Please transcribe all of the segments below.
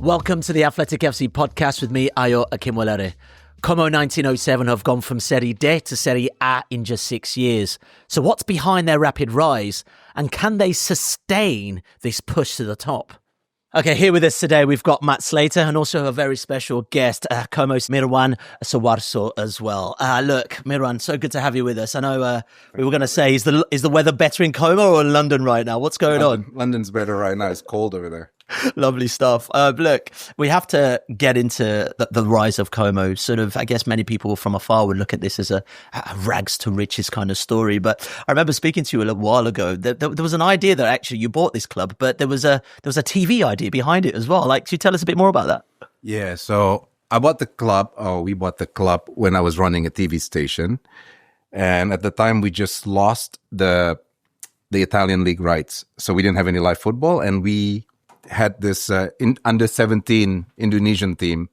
Welcome to the Athletic FC podcast with me, Ayo Akinwolere. Como 1907 have gone from Serie D to Serie A in just 6 years. So what's behind their rapid rise? And can they sustain this push to the top? Okay, here with us today, we've got Matt Slater and also a very special guest, Como's Mirwan Suwarso as well. Look, Mirwan, so good to have you with us. I know we were going to say, is the weather better in Como or in London right now? What's going on? London's better right now. It's cold over there. Lovely stuff. Look, we have to get into the rise of Como. Sort of, I guess many people from afar would look at this as a rags to riches kind of story. But I remember speaking to you a little while ago. There was an idea that actually you bought this club, but there was a TV idea behind it as well. Like, could you tell us a bit more about that? Yeah, so we bought the club when I was running a TV station. And at the time, we just lost the Italian league rights. So we didn't have any live football, and we had this under 17 Indonesian team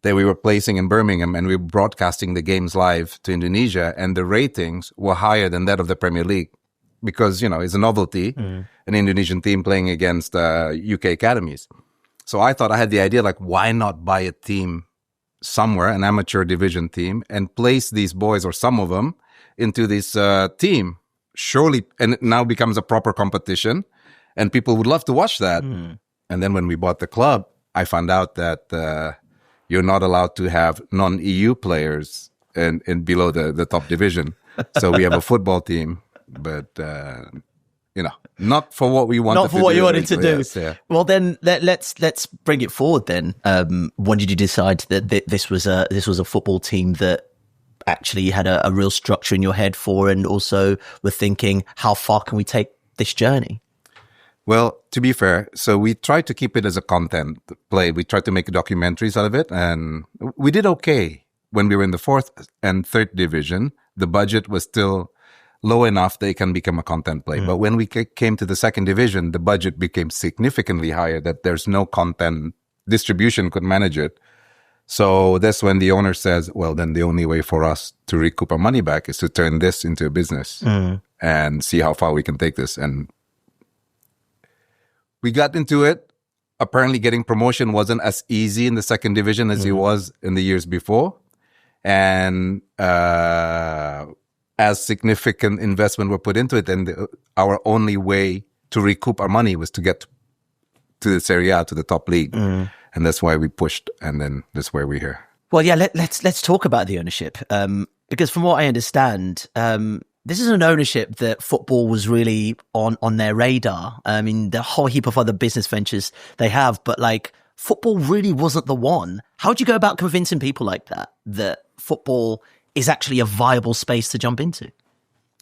that we were placing in Birmingham, and we were broadcasting the games live to Indonesia, and the ratings were higher than that of the Premier League because, it's a novelty, an Indonesian team playing against UK academies. So I thought I had the idea, like, why not buy a team somewhere, an amateur division team, and place these boys or some of them into this team? Surely, and it now becomes a proper competition, and people would love to watch that. And then when we bought the club, I found out that you're not allowed to have non-EU players in below the top division. So we have a football team, but not for what we wanted. Not for what you wanted to do. Yes, yeah. Well, then let's bring it forward. Then, when did you decide that this was a football team that actually you had a real structure in your head for, and also were thinking, how far can we take this journey? Well, to be fair, so we tried to keep it as a content play. We tried to make documentaries out of it, and we did okay. When we were in the 4th and 3rd division, the budget was still low enough that it can become a content play. But when we came to the 2nd division, the budget became significantly higher, that there's no content distribution could manage it. So that's when the owner says, well, then the only way for us to recoup our money back is to turn this into a business and see how far we can take this. And we got into it. Apparently getting promotion wasn't as easy in the 2nd division as it was in the years before. And as significant investment were put into it, and our only way to recoup our money was to get to the Serie A, to the top league. And that's why we pushed, and then that's why we're here. Well, yeah, let's talk about the ownership. Because from what I understand, this is an ownership that football was really on their radar. I mean, the whole heap of other business ventures they have, but like football really wasn't the one. How do you go about convincing people like that football is actually a viable space to jump into?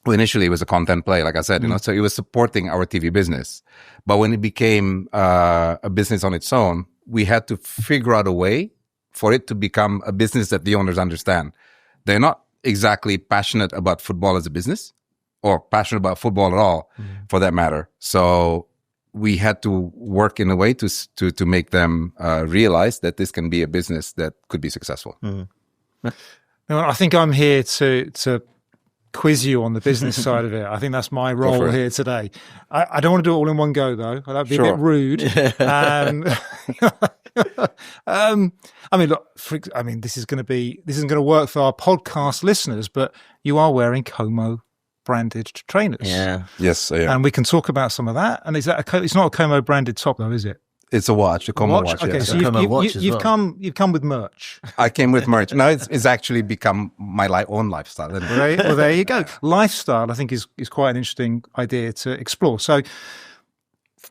Well, initially it was a content play, like I said, so it was supporting our TV business. But when it became a business on its own, we had to figure out a way for it to become a business that the owners understand. They're not exactly passionate about football as a business, or passionate about football at all, for that matter. So we had to work in a way to make them realize that this can be a business that could be successful. Now, I think I'm here to quiz you on the business side of it. I think that's my role here today. I don't want to do it all in one go, though. That'd be a bit rude. This isn't going to work for our podcast listeners, but you are wearing Como branded trainers. Yeah. Yes, I am. And we can talk about some of that. And it's not a Como branded top, though, is it? It's a watch, a Como watch. Okay, yes. so you've come with merch. I came with merch. Now it's actually become my own lifestyle. Well, there you go. Lifestyle, I think, is quite an interesting idea to explore. So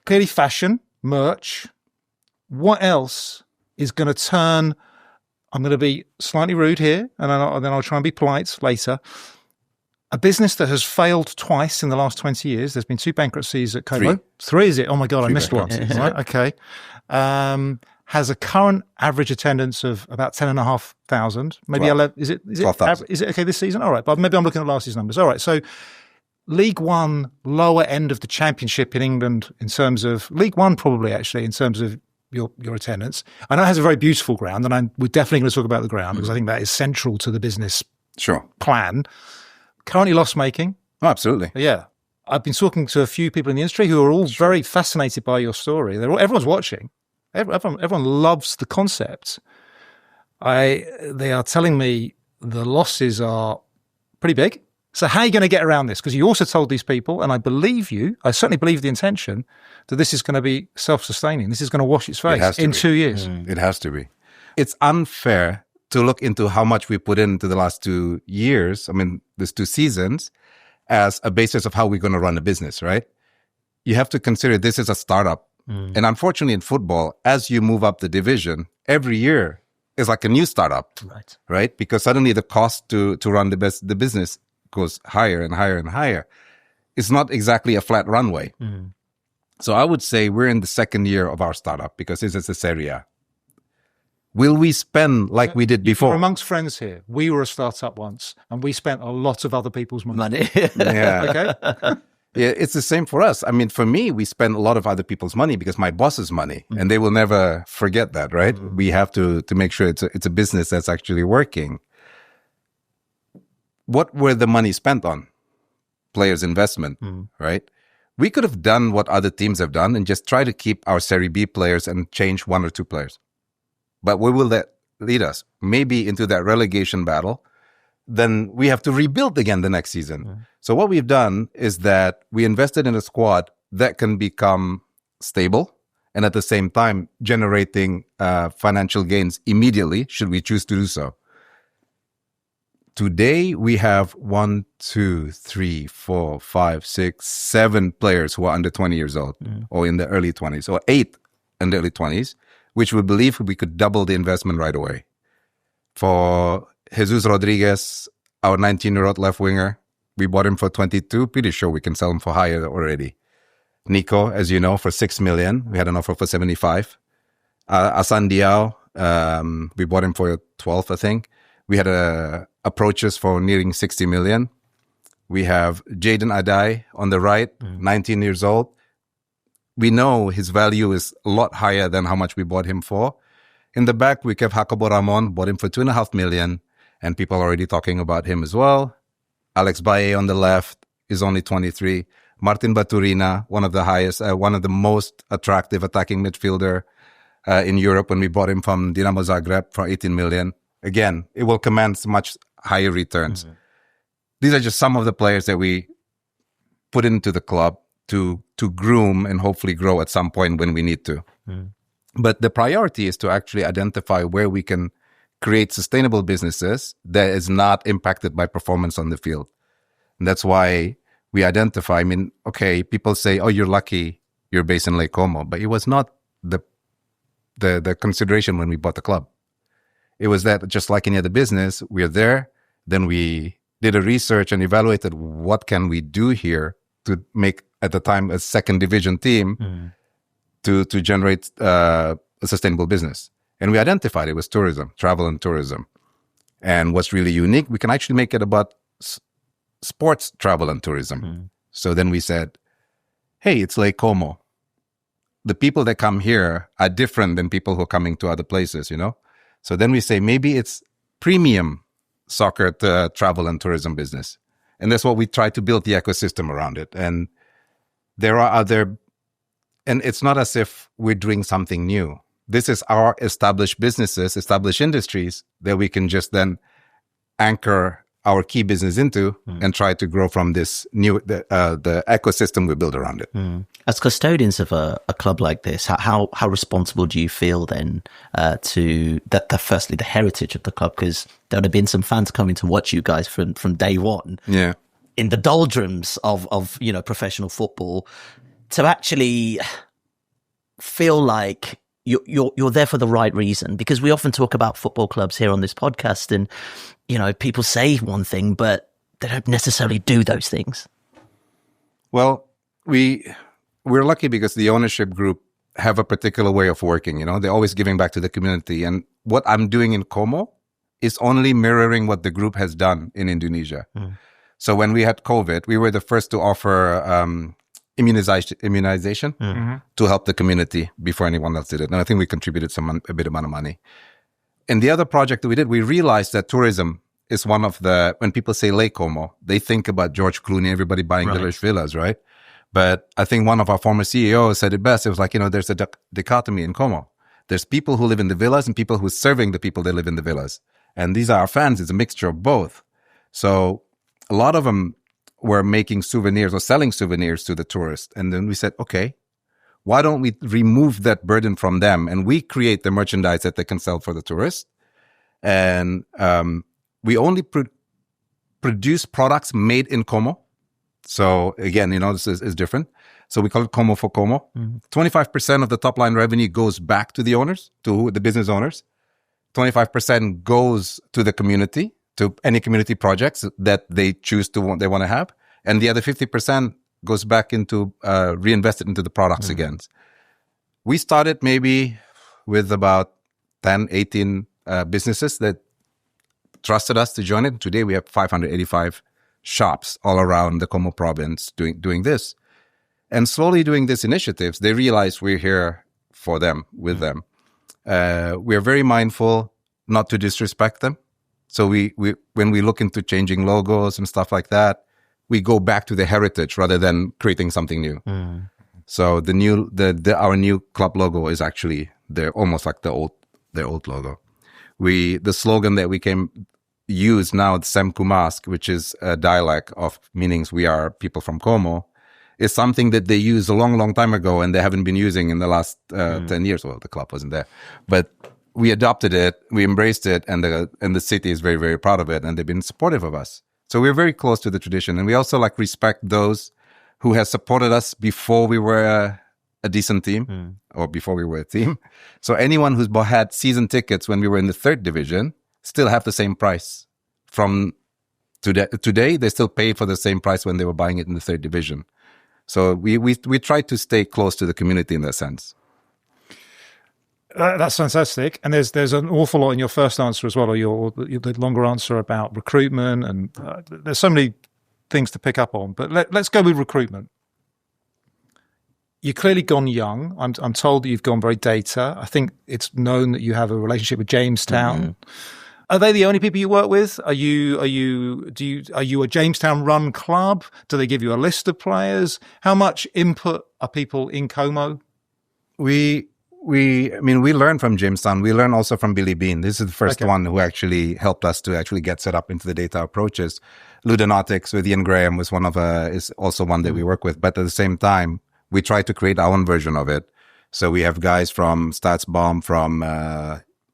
clearly fashion, merch. What else is going to turn? I'm going to be slightly rude here, and then I'll try and be polite later. A business that has failed twice in the last 20 years. There's been 2 bankruptcies at Como. 3, is it? Oh my God, I missed one. Right, okay. Has a current average attendance of about 10,500. Maybe 11. Is it 12,000. Is it okay this season? All right, but maybe I'm looking at last season's numbers. All right, so League One, lower end of the Championship in England in terms of League One, probably actually in terms of your attendance. I know it has a very beautiful ground, and we're definitely going to talk about the ground because I think that is central to the business plan. Currently loss-making. Oh, absolutely. Yeah. I've been talking to a few people in the industry who are all very fascinated by your story. Everyone's watching. Everyone loves the concept. They are telling me the losses are pretty big. So how are you going to get around this? Because you also told these people, and I certainly believe the intention, that this is going to be self-sustaining. This is going to wash its face in 2 years. It has to be. It's unfair to look into how much we put into the last 2 years, these 2 seasons, as a basis of how we're going to run a business, right? You have to consider this is a startup. And unfortunately in football, as you move up the division, every year is like a new startup, right? Because suddenly the cost to run the business goes higher and higher and higher. It's not exactly a flat runway. So I would say we're in the second year of our startup because this is a Serie A. Will we spend like we did before? We're amongst friends here. We were a startup once, and we spent a lot of other people's money. Yeah. Okay. Yeah, it's the same for us. For me, we spend a lot of other people's money because my boss's money, and they will never forget that, right? We have to make sure it's a business that's actually working. What were the money spent on? Players' investment, right? We could have done what other teams have done and just try to keep our Serie B players and change 1 or 2 players. But where will that lead us? Maybe into that relegation battle. Then we have to rebuild again the next season. So what we've done is that we invested in a squad that can become stable and at the same time generating financial gains immediately, should we choose to do so. Today, we have 1, 2, 3, 4, 5, 6, 7 players who are under 20 years old or in the early 20s, or 8 in the early 20s, which we believe we could double the investment right away. For Jesus Rodriguez, our 19-year-old left winger, we bought him for 22. Pretty sure we can sell him for higher already. Nico, as you know, for 6 million. We had an offer for 75. Asan Diao, we bought him for 12, I think. We had approaches for nearing 60 million. We have Jaden Adai on the right, 19 years old. We know his value is a lot higher than how much we bought him for. In the back, we have Jacobo Ramon, bought him for 2.5 million, and people are already talking about him as well. Alex Baye on the left is only 23. Martin Baturina, one of the most attractive attacking midfielder in Europe when we bought him from Dinamo Zagreb for 18 million. Again, it will command much higher returns. These are just some of the players that we put into the club to groom and hopefully grow at some point when we need to. But the priority is to actually identify where we can create sustainable businesses that is not impacted by performance on the field. And that's why we identify, people say, oh, you're lucky you're based in Lake Como, but it was not the consideration when we bought the club. It was that just like any other business, we're there, then we did a research and evaluated what can we do here to make, at the time, a second division team to generate a sustainable business. And we identified it was tourism, travel and tourism. And what's really unique, we can actually make it about sports travel and tourism. So then we said, hey, it's Lake Como. The people that come here are different than people who are coming to other places, So then we say maybe it's premium soccer travel and tourism business. And that's what we try to build the ecosystem around it. And there are and it's not as if we're doing something new. This is our established businesses, established industries that we can just then anchor our key business into and try to grow from this new, the ecosystem we build around it. As custodians of a club like this, how responsible do you feel then to that? Firstly, the heritage of the club, because there would have been some fans coming to watch you guys from day one. Yeah, in the doldrums of professional football, to actually feel like you're there for the right reason. Because we often talk about football clubs here on this podcast, and people say one thing, but they don't necessarily do those things. Well, we're lucky because the ownership group have a particular way of working. They're always giving back to the community. And what I'm doing in Como is only mirroring what the group has done in Indonesia. So when we had COVID, we were the first to offer immunization to help the community before anyone else did it. And I think we contributed a bit amount of money. And the other project that we did, we realized that tourism is one of when people say Lake Como, they think about George Clooney, everybody buying village villas, right? But I think one of our former CEOs said it best. It was like, there's a dichotomy in Como. There's people who live in the villas and people who are serving the people that live in the villas. And these are our fans. It's a mixture of both. So a lot of them were making souvenirs or selling souvenirs to the tourists. And then we said, okay, why don't we remove that burden from them and we create the merchandise that they can sell for the tourists? And we only produce products made in Como. So again, this is different. So we call it Como for Como. 25% of the top line revenue goes back to the owners, to the business owners. 25% goes to the community, to any community projects that they choose they want to have. And the other 50% goes back into reinvested into the products again. We started maybe with about 10, 18 businesses that trusted us to join it. Today we have 585 shops all around the Como province doing this. And slowly doing these initiatives, they realize we're here for them, with them. We're very mindful not to disrespect them. So we when we look into changing logos and stuff like that, we go back to the heritage rather than creating something new. So our new club logo is actually almost like their old logo. The slogan that we use now, Sem Kumask, which is a dialect of meanings we are people from Como, is something that they used a long, long time ago and they haven't been using in the last 10 years. Well, the club wasn't there. But we adopted it, we embraced it, and the city is very, very proud of it, and they've been supportive of us. So we're very close to the tradition, and we also respect those who have supported us before we were a decent team or before we were a team. So anyone who's had season tickets when we were in the 3rd division still have the same price. From today, they still pay for the same price when they were buying it in the 3rd division. So we try to stay close to the community in that sense. That's fantastic. And there's an awful lot in your first answer as well, or the longer answer about recruitment. And there's so many things to pick up on. But let's go with recruitment. You've clearly gone young. I'm told that you've gone very data. I think it's known that you have a relationship with Jamestown. Are they the only people you work with? Are you a Jamestown run club? Do they give you a list of players? How much input are people in Como? We learn from Jamestown. We learn also from Billy Bean. This is the first one who actually helped us to actually get set up into the data approaches. Ludonautics with Ian Graham was is also one that we work with. But at the same time, we try to create our own version of it. So we have guys from Statsbomb, from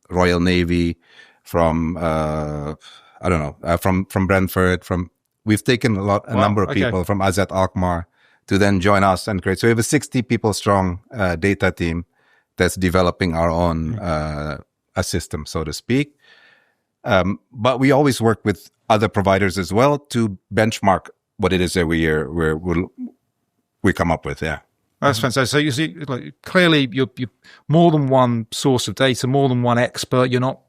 Royal Navy, from from Brentford. We've taken a number of people from AZ Alkmaar to then join us and create. So we have a 60 people strong data team that's developing our own a system, so to speak. But we always work with other providers as well to benchmark what it is every year we come up with. Yeah. That's fantastic. So you see, clearly you're more than one source of data, more than one expert. You're not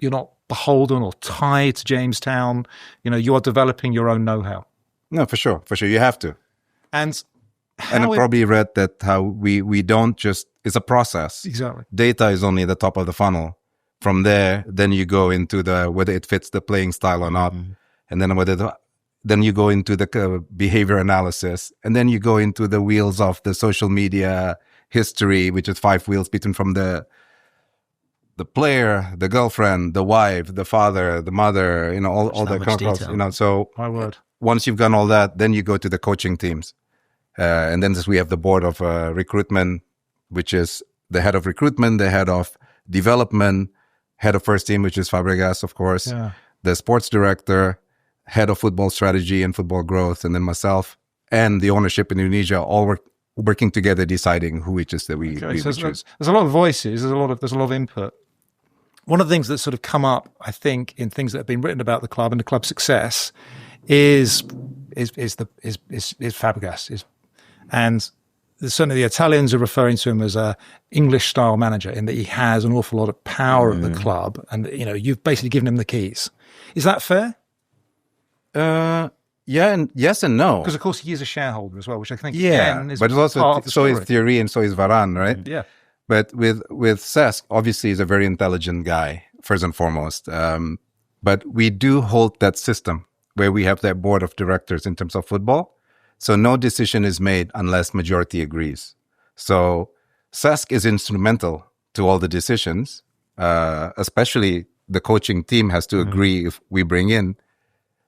beholden or tied to Jamestown. You are developing your own know-how. No, for sure. You have to. And I probably read that how we don't just, it's a process. Exactly. Data is only the top of the funnel. From there, then you go into whether it fits the playing style or not. And then then you go into the behavior analysis. And then you go into the wheels of the social media history, which is 5 wheels from the player, the girlfriend, the wife, the father, the mother, all that kind of stuff. So my word. Once you've done all that, then you go to the coaching teams. And then we have the board of recruitment, which is the head of recruitment, the head of development, head of first team, which is Fabregas, of course, the sports director, head of football strategy and football growth, and then myself and the ownership in Indonesia, all working together, deciding who it is that we choose. There's a lot of voices. There's a lot of input. One of the things that sort of come up, I think, in things that have been written about the club and the club's success is Fabregas. And certainly the Italians are referring to him as a English-style manager, in that he has an awful lot of power at the club, and you've basically given him the keys. Is that fair? Yeah, and yes and no. Because of course he is a shareholder as well, which I think is but it's also so is Thierry and so is Varane, right? Yeah. But with Cesc, obviously, he's a very intelligent guy, first and foremost. But we do hold that system where we have that board of directors in terms of football. So no decision is made unless majority agrees. So Cesc is instrumental to all the decisions. Especially the coaching team has to agree if we bring in,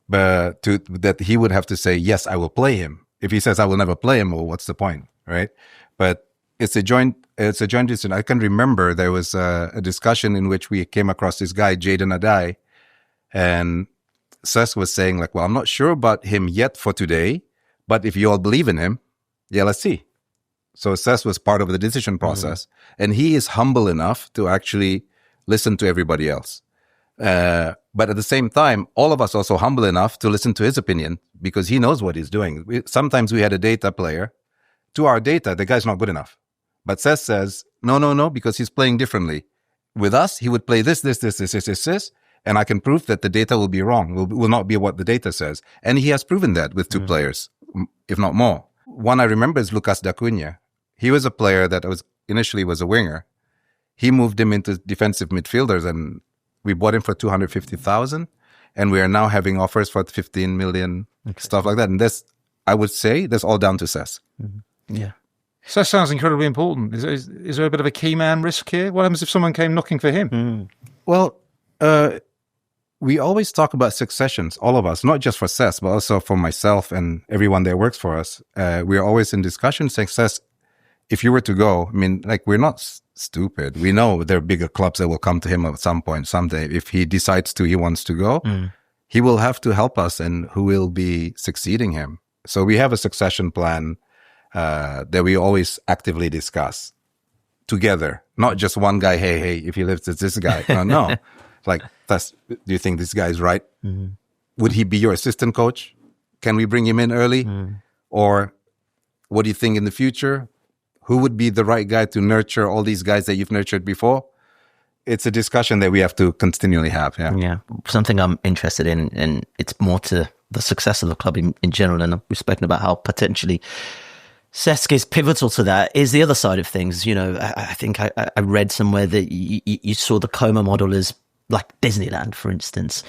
but that he would have to say, yes, I will play him. If he says I will never play him, well, what's the point, right? But it's a joint decision. I can remember there was a discussion in which we came across this guy, Jadon Adai, and Cesc was saying like, well, I'm not sure about him yet for today, but if you all believe in him, yeah, let's see. So Cesc was part of the decision process, and he is humble enough to actually listen to everybody else. But at the same time, all of us also humble enough to listen to his opinion because he knows what he's doing. Sometimes we had a data player. To our data, the guy's not good enough. But Cesc says, no, because he's playing differently. With us, he would play this, and I can prove that the data will be wrong, will not be what the data says. And he has proven that with two players, if not more. One I remember is Lucas da Cunha. He was a player that initially was a winger. He moved him into defensive midfielders, and we bought him for 250,000, and we are now having offers for 15 million, stuff like that. And I would say, that's all down to Cesc. Yeah. So that sounds incredibly important. Is there a bit of a key man risk here? What happens if someone came knocking for him? Well, we always talk about successions, all of us, not just for Cesc, but also for myself and everyone that works for us. We're always in discussion saying, Cesc, if you were to go, I mean, like, we're not stupid. We know there are bigger clubs that will come to him at some point, someday. If he decides he wants to go, he will have to help us, and who will be succeeding him. So we have a succession plan that we always actively discuss together, not just one guy. Hey, if he lives, it's this guy. No. Like, do you think this guy is right? Would he be your assistant coach? Can we bring him in early? Or what do you think in the future? Who would be the right guy to nurture all these guys that you've nurtured before? It's a discussion that we have to continually have. Yeah. Something I'm interested in, and it's more to the success of the club in general. And we've spoken about how potentially Cesc is pivotal to that, is the other side of things. You know, I think I read somewhere that you saw the Como model as like Disneyland, for instance.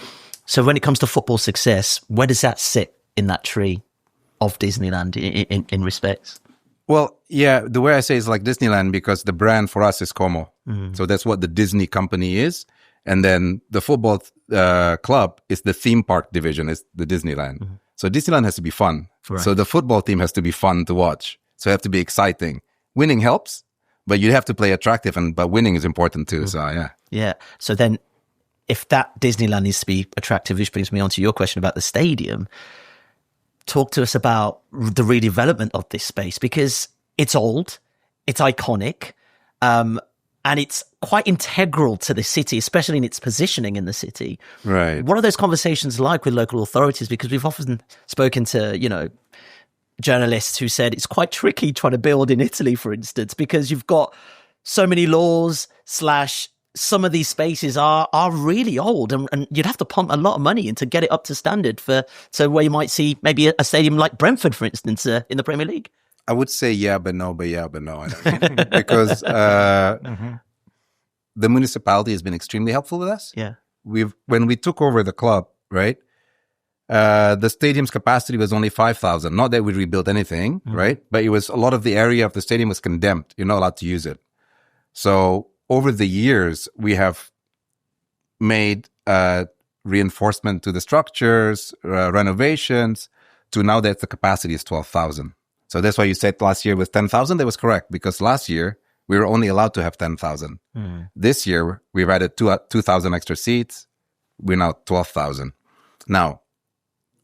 So when it comes to football success, where does that sit in that tree of Disneyland in respects? Well, yeah, the way I say is like Disneyland because the brand for us is Como. So that's what the Disney company is. And then the football club is the theme park division, is the Disneyland. So Disneyland has to be fun. Right. So the football team has to be fun to watch. So it have to be exciting. Winning helps, but you have to play attractive, but winning is important too. So yeah. Yeah. So then if that Disneyland needs to be attractive, which brings me on to your question about the stadium, talk to us about the redevelopment of this space, because it's old, it's iconic, and it's quite integral to the city, especially in its positioning in the city. Right. What are those conversations like with local authorities? Because we've often spoken to, journalists who said it's quite tricky trying to build in Italy, for instance, because you've got so many laws / some of these spaces are really old, and you'd have to pump a lot of money in to get it up to standard so where you might see maybe a stadium like Brentford, for instance, in the Premier League. I would say yeah, but no. I don't because the municipality has been extremely helpful with us. Yeah, when we took over the club, right? The stadium's capacity was only 5,000. Not that we rebuilt anything, right? But it was a lot of the area of the stadium was condemned. You're not allowed to use it. So over the years, we have made reinforcement to the structures, renovations, to now that the capacity is 12,000. So that's why you said last year was 10,000. That was correct, because last year we were only allowed to have 10,000. This year we've added 2,000 extra seats. We're now 12,000. Now,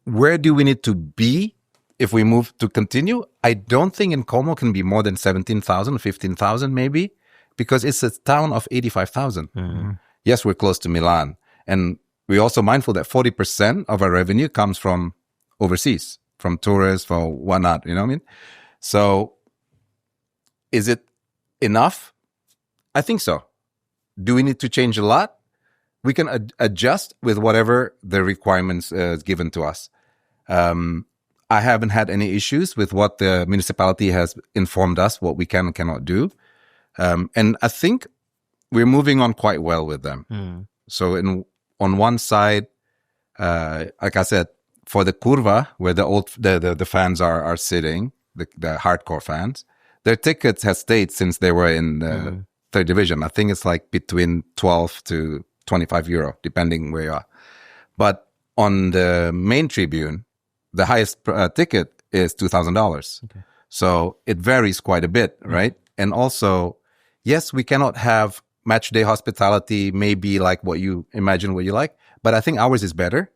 where do we need to be if we move to continue? I don't think in Como can be more than 17,000, 15,000 maybe, because it's a town of 85,000. Yes, we're close to Milan. And we're also mindful that 40% of our revenue comes from overseas, from tourists, for whatnot, you know what I mean? So is it enough? I think so. Do we need to change a lot? We can adjust with whatever the requirements is given to us. I haven't had any issues with what the municipality has informed us, what we can and cannot do. And I think we're moving on quite well with them. So on one side, like I said, for the Curva, where the fans are sitting, the hardcore fans, their tickets have stayed since they were in third division. I think it's like between 12 to 25 euro, depending where you are. But on the main tribune, the highest ticket is $2,000. Okay. So it varies quite a bit, right? And also, yes, we cannot have match day hospitality, maybe like what you imagine what you like. But I think ours is better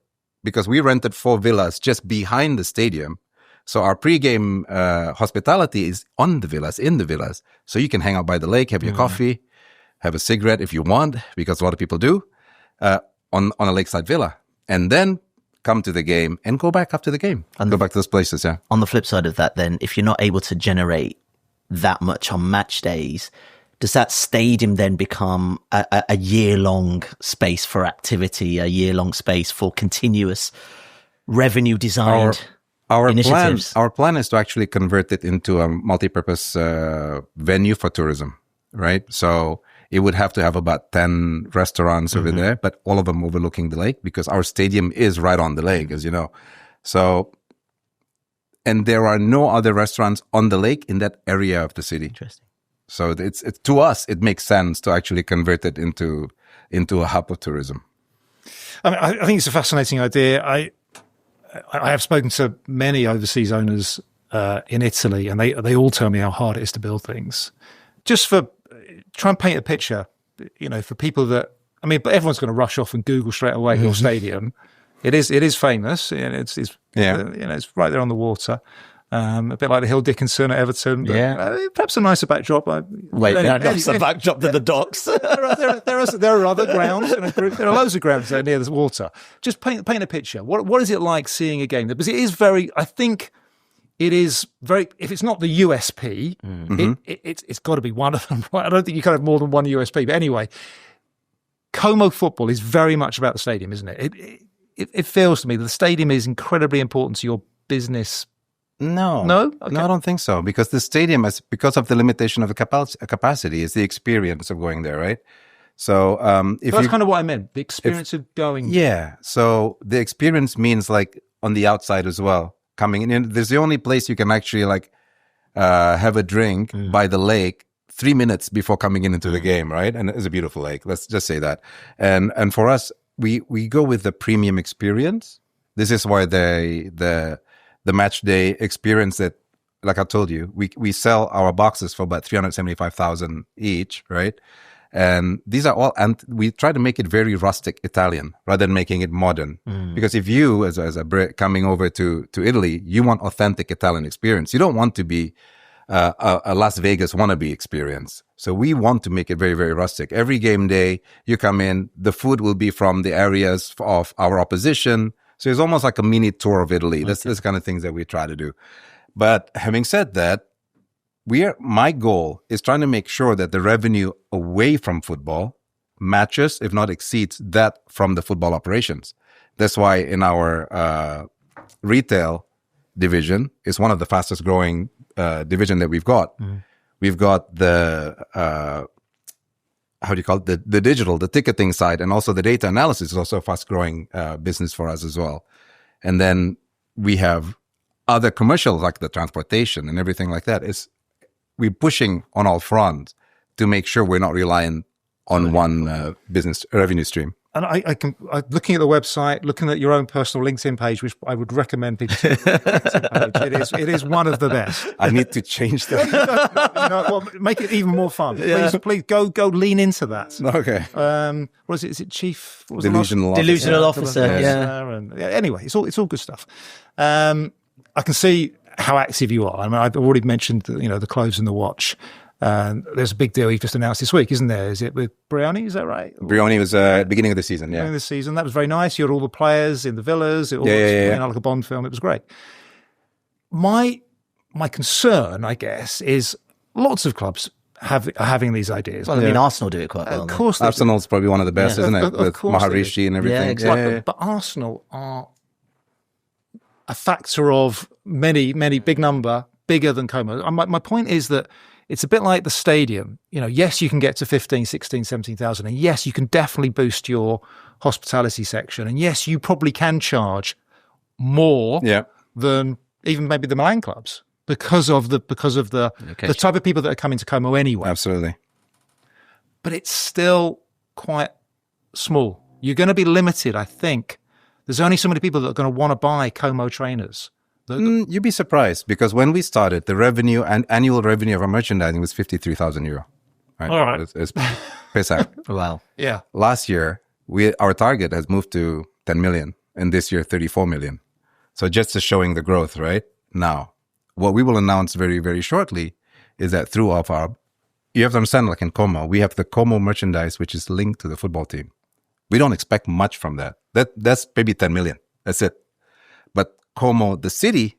because we rented 4 villas just behind the stadium. So our pregame hospitality is on the villas, in the villas. So you can hang out by the lake, have your coffee, have a cigarette if you want, because a lot of people do, on a lakeside villa. And then come to the game and go back after the game. And go back to those places, yeah. On the flip side of that, then, if you're not able to generate that much on match days, does that stadium then become a year-long space for activity, a year-long space for continuous revenue designed initiatives? Our plan is to actually convert it into a multi-purpose venue for tourism, right? So it would have to have about 10 restaurants over there, but all of them overlooking the lake because our stadium is right on the lake, as you know. So, and there are no other restaurants on the lake in that area of the city. Interesting. So it's to us, it makes sense to actually convert it into a hub of tourism. I mean, I think it's a fascinating idea. I have spoken to many overseas owners in Italy, and they all tell me how hard it is to build things. Just for try and paint a picture, for people that but everyone's going to rush off and Google straight away Hill Stadium. It is famous, and it's it's right there on the water. A bit like the Hill Dickinson at Everton. But, perhaps a nicer backdrop. That's the backdrop to the docks. there are other grounds. There are loads of grounds there near the water. Just paint a picture. What is it like seeing a game? Because it is very. I think it is very. If it's not the USP, it's got to be one of them. Right? I don't think you can have more than one USP. But anyway, Como football is very much about the stadium, isn't it? It feels to me that the stadium is incredibly important to your business. No, Okay. No, I don't think so. Because the stadium is because of the limitation of the capacity. Is the experience of going there, right? So, that's kind of what I meant. The experience of going. Yeah. So the experience means like on the outside as well. Coming in, there's the only place you can actually have a drink by the lake 3 minutes before coming into the game, right? And it's a beautiful lake. Let's just say that. And for us, we go with the premium experience. This is why the match day experience that, like I told you, we sell our boxes for about 375,000 each, right? And these are all, and we try to make it very rustic Italian rather than making it modern. Because if you, as a Brit coming over to Italy, you want authentic Italian experience. You don't want to be a Las Vegas wannabe experience. So we want to make it very, very rustic. Every game day, you come in, the food will be from the areas of our opposition. So it's almost like a mini tour of Italy. That's the kind of things that we try to do. But having said that, my goal is trying to make sure that the revenue away from football matches, if not exceeds, that from the football operations. That's why in our retail division is one of the fastest growing division that we've got. We've got the how do you call it? The digital, the ticketing side, and also the data analysis is also a fast growing business for us as well. And then we have other commercials like the transportation and everything like that. We're pushing on all fronts to make sure we're not reliant on one business revenue stream. And I looking at the website, looking at your own personal LinkedIn page, which I would recommend people to. It is one of the best. I need to change that. Make it even more fun. Please go lean into that. Okay. What is it? Is it chief? Delusional officer. Anyway, it's all good stuff. I can see how active you are. I mean, I've already mentioned the clothes and the watch. There's a big deal you've just announced this week, isn't there? Is it with Brioni? Is that right? Brioni was at the beginning of the season, yeah. Beginning of the season. That was very nice. You had all the players in the villas. It all looks like a Bond film. It was great. My concern, I guess, is lots of clubs are having these ideas. Well, I mean, Arsenal do it quite well. Of course. Arsenal's probably one of the best, isn't it? With Maharishi and everything. Yeah, exactly. But Arsenal are a factor of many, many, big number, bigger than Como. My point is that it's a bit like the stadium. Yes, you can get to 15, 16, 17,000. And yes, you can definitely boost your hospitality section. And yes, you probably can charge more than even maybe the Milan clubs because of the type of people that are coming to Como anyway. Absolutely. but it's still quite small. You're going to be limited, I think. There's only so many people that are going to want to buy Como trainers. You'd be surprised, because when we started, the revenue and annual revenue of our merchandising was €53,000. Right? All right. It's piss out. Wow. Yeah. Last year, our target has moved to 10 million, and this year 34 million. So just to showing the growth, right? Now, what we will announce very, very shortly is that through our, you have to understand, like in Como, we have the Como merchandise, which is linked to the football team. We don't expect much from that. That's maybe 10 million. That's it. But Como, the city,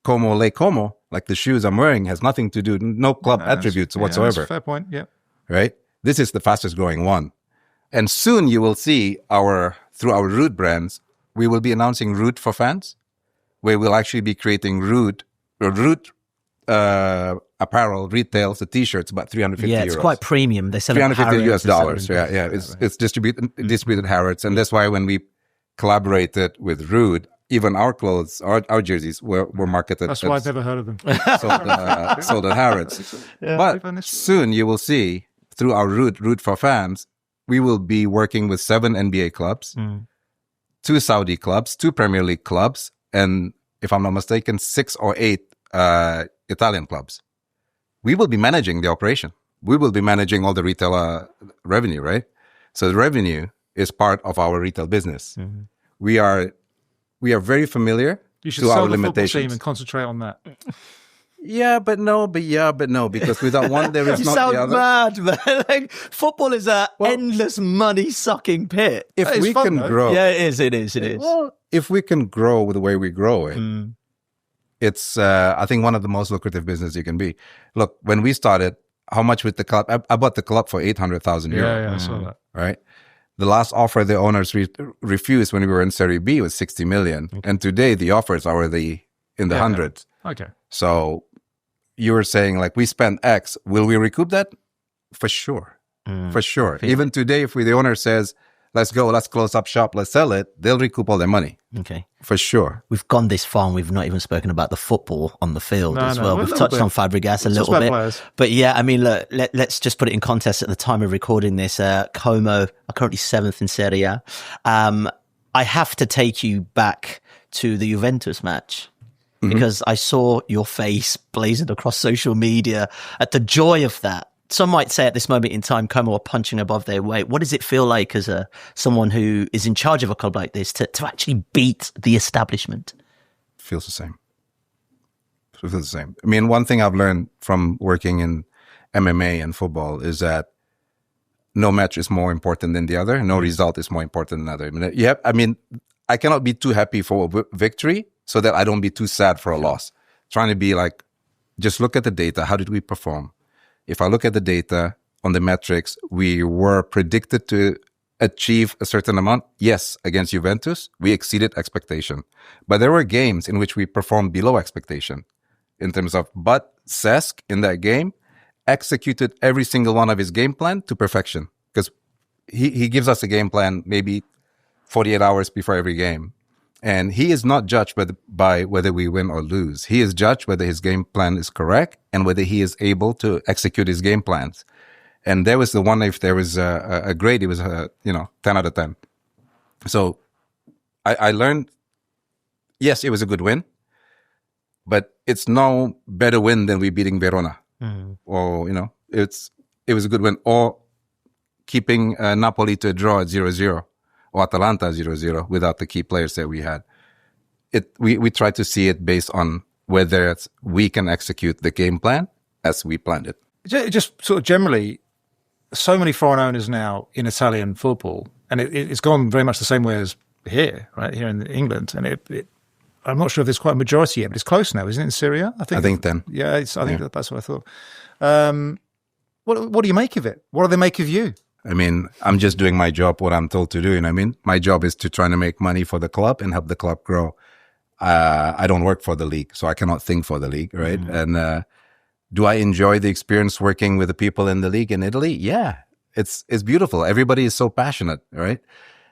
Como Lake Como, like the shoes I'm wearing, has nothing to do, no club attributes whatsoever. That's a fair point, yeah. Right? This is the fastest growing one. And soon you will see through our Root brands, we will be announcing Root for fans, where we'll actually be creating Root apparel, retails, the t-shirts, about 350 Yeah, it's euros. quite premium. They sell it $350 US dollars. Harrods. Yeah. It's distributed Harrods. And that's why when we collaborated with Root, even our clothes, our jerseys were marketed. That's why I've never heard of them. sold at Harrods. But soon you will see through our Root for fans, we will be working with 7 NBA clubs, 2 Saudi clubs, 2 Premier League clubs, and if I'm not mistaken, 6 or 8 Italian clubs. We will be managing the operation. We will be managing all the retail revenue, right? So the revenue is part of our retail business. Mm-hmm. We are very familiar you should to sell our the limitations. Football team and concentrate on that. Yeah, but no, because without one, there is You not sound the other. mad, man. Like, football is a endless money-sucking pit. If we fun, can though. grow, Yeah, it is. well, if we can grow the way we grow it, it's I think one of the most lucrative business you can be. Look, when we started, how much with the club? I bought the club for 800,000 euros. Yeah, I saw that. Right. The last offer the owners refused when we were in Serie B was 60 million, and today the offers are in the hundreds. Okay. So you were saying, like, we spent X, will we recoup that? For sure. For sure. Even today, if the owner says, let's go, let's close up shop, let's sell it, they'll recoup all their money. Okay. For sure. We've gone this far and we've not even spoken about the football on the field as well. a We've little touched bit. on Fabregas a It's little about bit. players. But yeah, I mean, look, let's just put it in context at the time of recording this. Como are currently 7th in Serie A. I have to take you back to the Juventus match. Because I saw your face blazing across social media at the joy of that. Some might say at this moment in time, Como are punching above their weight. What does it feel like as someone who is in charge of a club like this to actually beat the establishment? Feels the same. Feels the same. I mean, one thing I've learned from working in MMA and football is that no match is more important than the other. No result is more important than the other. I mean, I cannot be too happy for a victory so that I don't be too sad for a loss. Trying to be like, just look at the data. How did we perform? If I look at the data on the metrics, we were predicted to achieve a certain amount. Yes, against Juventus, we exceeded expectation. But there were games in which we performed below expectation in terms of, but Cesc in that game executed every single one of his game plan to perfection, because he gives us a game plan maybe 48 hours before every game. And he is not judged by whether we win or lose. He is judged whether his game plan is correct and whether he is able to execute his game plans. And there was the one, if there was a grade, it was 10 out of 10. So I learned, yes, it was a good win, but it's no better win than we beating Verona. Or, it was a good win. Or keeping Napoli to a draw at 0-0. Or Atalanta 0-0 without the key players that we had. We try to see it based on whether we can execute the game plan as we planned it. Just sort of generally, so many foreign owners now in Italian football, and it's gone very much the same way as here, right, here in England. And I'm not sure if there's quite a majority yet, but it's close now, isn't it, in Syria? I think 10. Yeah, I think that's what I thought. What do you make of it? What do they make of you? I mean, I'm just doing my job, what I'm told to do. You know what I mean? My job is to try to make money for the club and help the club grow. I don't work for the league, so I cannot think for the league, right? And do I enjoy the experience working with the people in the league in Italy? Yeah, it's beautiful. Everybody is so passionate, right?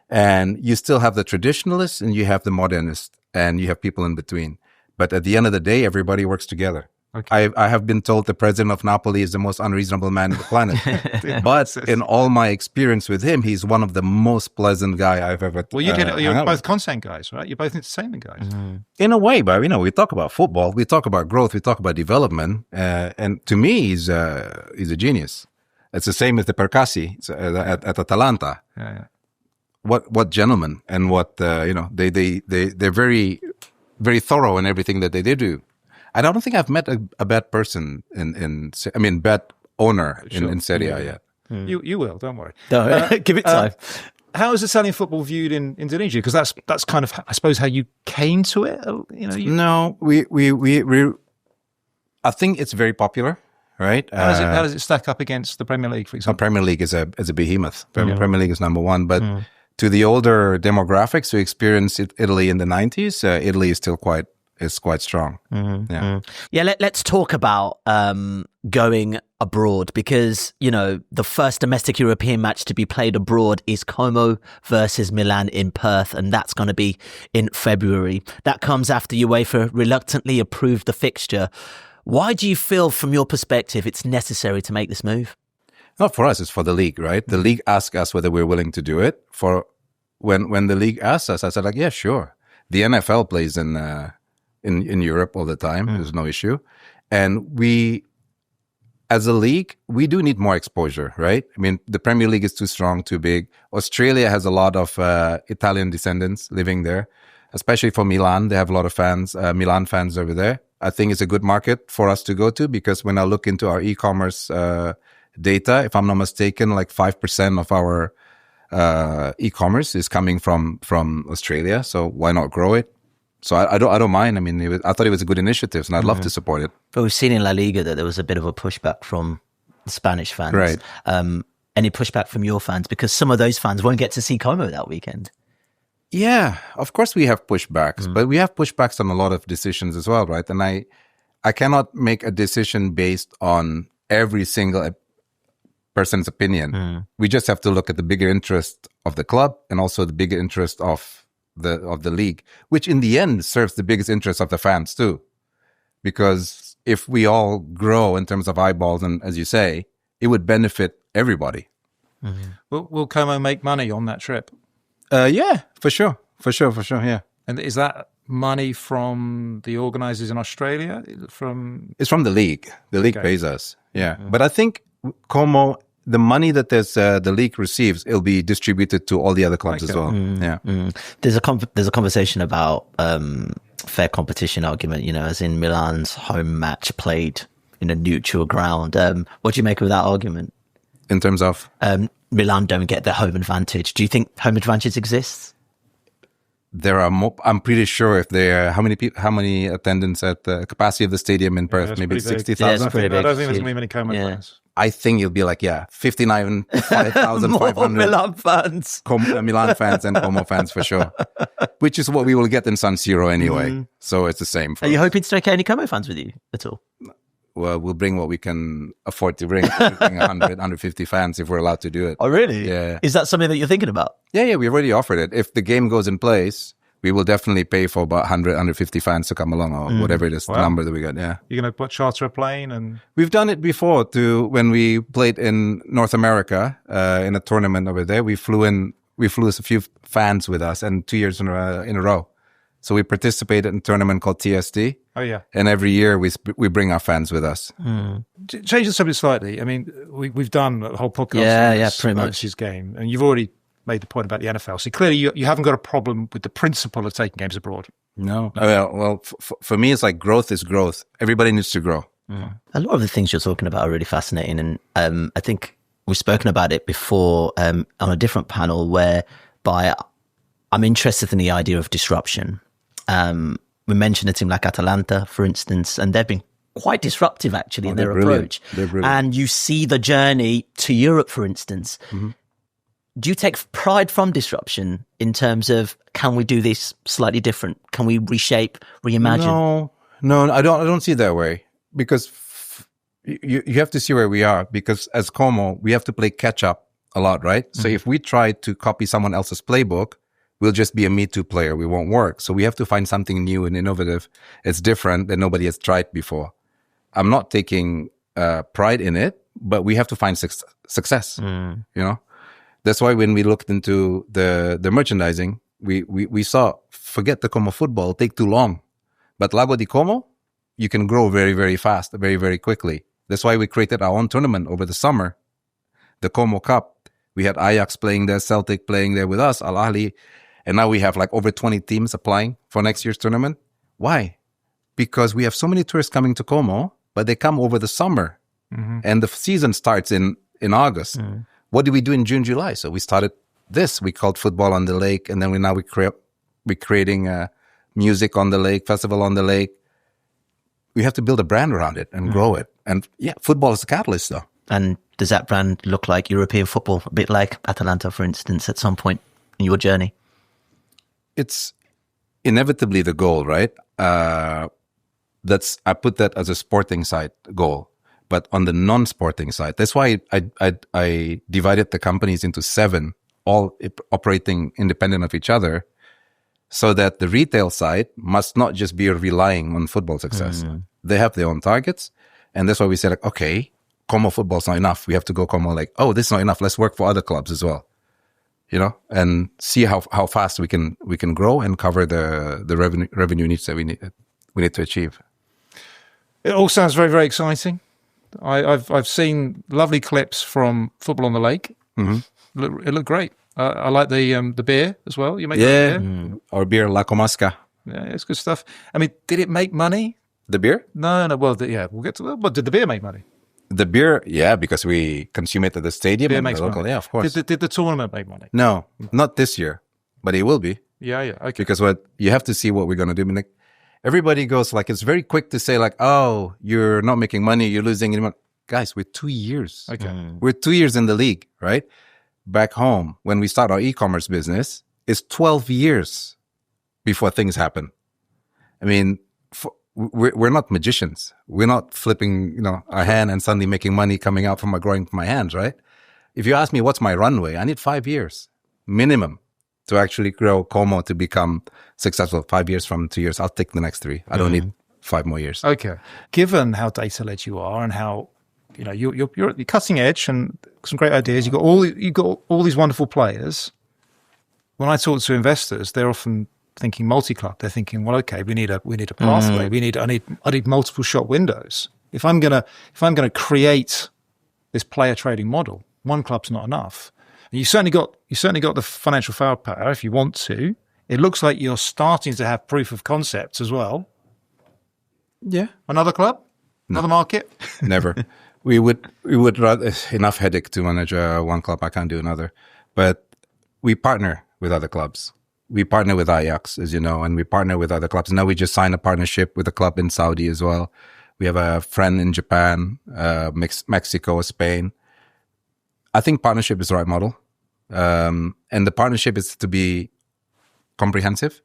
And you still have the traditionalists and you have the modernists and you have people in between. But at the end of the day, everybody works together. Okay. I have been told the president of Napoli is the most unreasonable man on the planet. But in all my experience with him, he's one of the most pleasant guy I've ever. Well, you're both content guys, right? You're both entertainment guys. Mm-hmm. In a way, but we talk about football, we talk about growth, we talk about development, and to me, he's a genius. It's the same as the Percassi at Atalanta. Yeah. What gentlemen, and what they're very, very thorough in everything that they do. I don't think I've met a bad person bad owner in Serie A yet. You will, don't worry. No, give it time. How is Italian football viewed in Indonesia? Because that's kind of, I suppose, how you came to it. No, we I think it's very popular, right? How does it stack up against the Premier League, for example? Premier League is a behemoth. Premier League is number one, but to the older demographics who experienced Italy in the 90s, Italy is still quite strong. Let's talk about going abroad, because the first domestic European match to be played abroad is Como versus Milan in Perth, and that's going to be in February. That comes after UEFA reluctantly approved the fixture. Why do you feel, from your perspective, it's necessary to make this move? Not for us, it's for the league, right? The league asked us whether we're willing to do it. For when the league asked us, I said, yeah, sure. The NFL plays in Europe all the time. There's no issue. And we, as a league, we do need more exposure, right? I mean, the Premier League is too strong, too big. Australia has a lot of Italian descendants living there, especially for Milan. They have a lot of fans, Milan fans over there. I think it's a good market for us to go to, because when I look into our e-commerce data, if I'm not mistaken, like 5% of our e-commerce is coming from Australia. So why not grow it? So I don't mind. I mean, I thought it was a good initiative, and I'd love to support it. But we've seen in La Liga that there was a bit of a pushback from the Spanish fans. Right. Any pushback from your fans? Because some of those fans won't get to see Como that weekend. Yeah, of course we have pushbacks, but we have pushbacks on a lot of decisions as well, right? And I cannot make a decision based on every single person's opinion. We just have to look at the bigger interest of the club, and also the bigger interest of the league, which in the end serves the biggest interest of the fans too. Because if we all grow in terms of eyeballs, and as you say, it would benefit everybody. Will Como make money on that trip? Yeah, for sure. Yeah. And is that money from the organisers in Australia? It's from the league. The league pays us. Yeah. But I think Como, the money that the league receives, it'll be distributed to all the other clubs as well. There's a conversation about fair competition argument, as in Milan's home match played in a neutral ground. What do you make of that argument? In terms of? Milan don't get their home advantage. Do you think home advantage exists? There are more. I'm pretty sure if there are how many attendance at the capacity of the stadium in Perth, maybe 60,000. Yeah, it's pretty big. I don't think there's going to be many Como fans. I think it'll be like 59,500 Milan fans, Milan fans and Como fans for sure, which is what we will get in San Siro anyway. So it's the same. Are you hoping to take any Como fans with you at all? Well, we'll bring what we can afford to bring. We'll bring 100, 150 fans if we're allowed to do it. Oh, really? Yeah. Is that something that you're thinking about? Yeah, we already offered it. If the game goes in place, we will definitely pay for about 100, 150 fans to come along, or whatever it is, the number that we got. Yeah. You're going to charter a plane? And we've done it before when we played in North America in a tournament over there. We flew a few fans with us, and 2 years in a row. So we participated in a tournament called TSD. Oh, yeah. And every year we bring our fans with us. Change the subject slightly. I mean, we've done a whole podcast pretty much his game, and you've already made the point about the NFL. So clearly you haven't got a problem with the principle of taking games abroad. No. Well, for me, it's like growth is growth. Everybody needs to grow. A lot of the things you're talking about are really fascinating. And I think we've spoken about it before on a different panel, whereby I'm interested in the idea of disruption. We mentioned a team like Atalanta, for instance, and they've been quite disruptive actually in their approach. They're brilliant. And you see the journey to Europe, for instance. Do you take pride from disruption in terms of, can we do this slightly different? Can we reshape, reimagine? No, I don't see it that way, because you have to see where we are, because as Como, we have to play catch up a lot, right? So if we try to copy someone else's playbook, we'll just be a Me Too player. We won't work. So we have to find something new and innovative. It's different that nobody has tried before. I'm not taking pride in it, but we have to find success. You know, that's why when we looked into the merchandising, we saw, forget the Como football, take too long. But Lago di Como, you can grow very, very fast, very, very quickly. That's why we created our own tournament over the summer, the Como Cup. We had Ajax playing there, Celtic playing there with us, Al Ahly. And now we have like over 20 teams applying for next year's tournament. Why? Because we have so many tourists coming to Como, but they come over the summer. And the season starts in August. What do we do in June, July? So we started this. We called Football on the Lake. And then we're creating music on the lake, festival on the lake. We have to build a brand around it and grow it. And yeah, football is a catalyst though. And does that brand look like European football, a bit like Atalanta, for instance, at some point in your journey? It's inevitably the goal, right? I put that as a sporting side goal. But on the non-sporting side, that's why I divided the companies into 7, all operating independent of each other, so that the retail side must not just be relying on football success. They have their own targets. And that's why we said, like, okay, Como football's not enough. We have to go Como like, oh, this is not enough. Let's work for other clubs as well, you know, and see how fast we can grow and cover the revenue needs that we need to achieve. It all sounds very, very exciting. I've seen lovely clips from Football on the Lake. It looked great. I like the beer as well. You make beer? Our beer La Comasca. Yeah, it's good stuff. I mean, did it make money? The beer? No. Well, we'll get to that. But did the beer make money? The beer, yeah, because we consume it at the stadium. Beer makes money. Yeah, of course. Did the tournament make money? No, not this year, but it will be. Yeah, okay. Because you have to see what we're going to do. I mean, like, everybody goes like, it's very quick to say like, oh, you're not making money, you're losing money. Guys, we're 2 years. Okay. We're 2 years in the league, right? Back home, when we start our e-commerce business, it's 12 years before things happen. I mean, we're not magicians. We're not flipping, a hand and suddenly making money coming out from growing from my hands, right? If you ask me what's my runway, I need 5 years minimum to actually grow Como to become successful. 5 years from 2 years, I'll take the next 3. I don't need 5 more years. Okay. Given how data-led you are and how you're at the cutting edge and some great ideas, you've got all these wonderful players. When I talk to investors, they're often thinking multi-club. They're thinking, well, okay, we need a pathway. I need multiple shop windows. If I'm gonna create this player trading model, one club's not enough. And you certainly got the financial firepower if you want to. It looks like you're starting to have proof of concepts as well. Yeah. Another club? No. Another market? Never. We would rather, enough headache to manage one club. I can't do another. But we partner with other clubs. We partner with Ajax, as you know, and we partner with other clubs. Now we just signed a partnership with a club in Saudi as well. We have a friend in Japan, Mexico, Spain. I think partnership is the right model. And the partnership is to be comprehensive.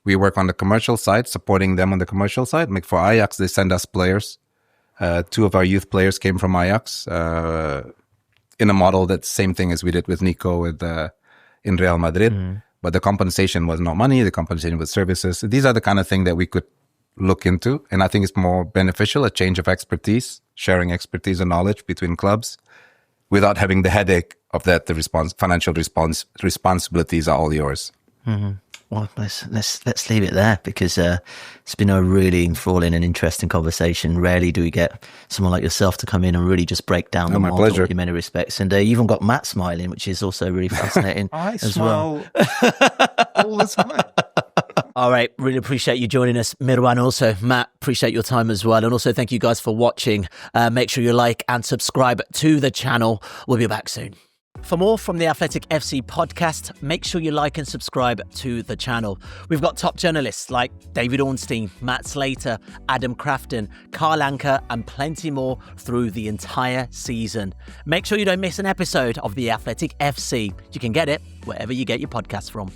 We work on the commercial side, supporting them on the commercial side. Like for Ajax, they send us players. 2 of our youth players came from Ajax in a model that's the same thing as we did with Nico in Real Madrid. But the compensation was not money. The compensation was services. These are the kind of thing that we could look into. And I think it's more beneficial, a change of expertise, sharing expertise and knowledge between clubs without having the headache of that financial responsibilities are all yours. Well, let's leave it there because it's been a really enthralling and interesting conversation. Rarely do we get someone like yourself to come in and really just break down the model pleasure. in many respects. And you even got Matt smiling, which is also really fascinating. I as smile all the time. All right. Really appreciate you joining us, Mirwan. Also, Matt, appreciate your time as well. And also thank you guys for watching. Make sure you like and subscribe to the channel. We'll be back soon. For more from the Athletic FC podcast, make sure you like and subscribe to the channel. We've got top journalists like David Ornstein, Matt Slater, Adam Crafton, Carl Anker, and plenty more through the entire season. Make sure you don't miss an episode of the Athletic FC. You can get it wherever you get your podcasts from.